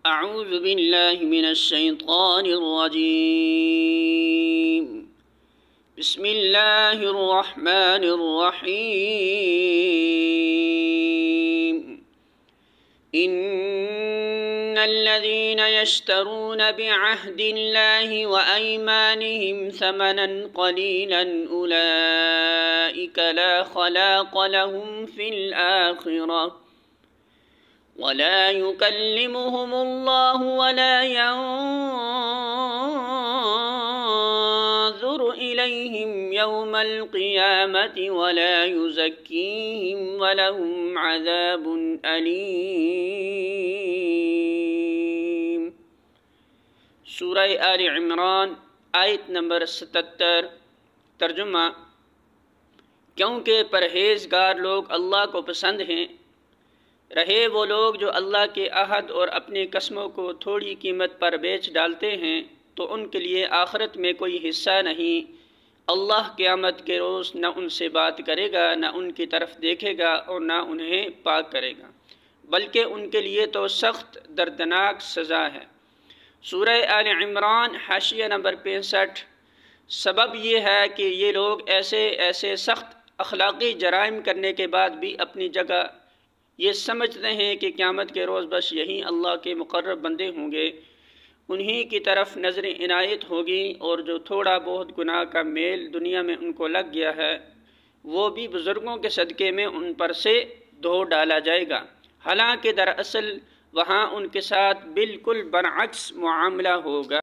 अऊज़ु बिल्लाहि मिनश्शैतानिर्रजीम। बिस्मिल्लाहिर्रहमानिर्रहीम। इन्नल्लज़ीना यश्तरून बिअहदिल्लाहि व अयमानिहिम समनन क़लीलन उलाइका ला खलाक़ लहुम फ़िल आख़िरह वला युकल्लिमुहुमुल्लाहु वला यंज़ुरु इलैहिम यौमल क़ियामति वला युज़क्कीहिम वलहुम अज़ाबुन अलीम। सूरह आल इमरान आयत नंबर 77। तर्जुमा। क्योंकि परहेज़गार लोग अल्लाह को पसंद हैं, रहे वो लोग जो अल्लाह के अहद और अपनी कसमों को थोड़ी कीमत पर बेच डालते हैं, तो उनके लिए आखिरत में कोई हिस्सा नहीं। अल्लाह क़यामत के रोज़ न उनसे बात करेगा, न उनकी तरफ देखेगा और न उन्हें पाक करेगा, बल्कि उनके लिए तो सख्त दर्दनाक सज़ा है। सूरह आल इमरान हाशिया नंबर 65। सबब ये है कि ये लोग ऐसे ऐसे सख्त अखलाक़ी जराइम करने के बाद भी अपनी जगह ये समझते हैं कि क़यामत के रोज़ बस यही अल्लाह के मुक़र्रब बंदे होंगे, उन्हीं की तरफ नज़र इनायत होगी, और जो थोड़ा बहुत गुनाह का मेल दुनिया में उनको लग गया है वो भी बुज़ुर्गों के सदक़े में उन पर से धो डाला जाएगा। हालांकि दरअसल वहाँ उनके साथ बिल्कुल बरअक्स मुआमला होगा।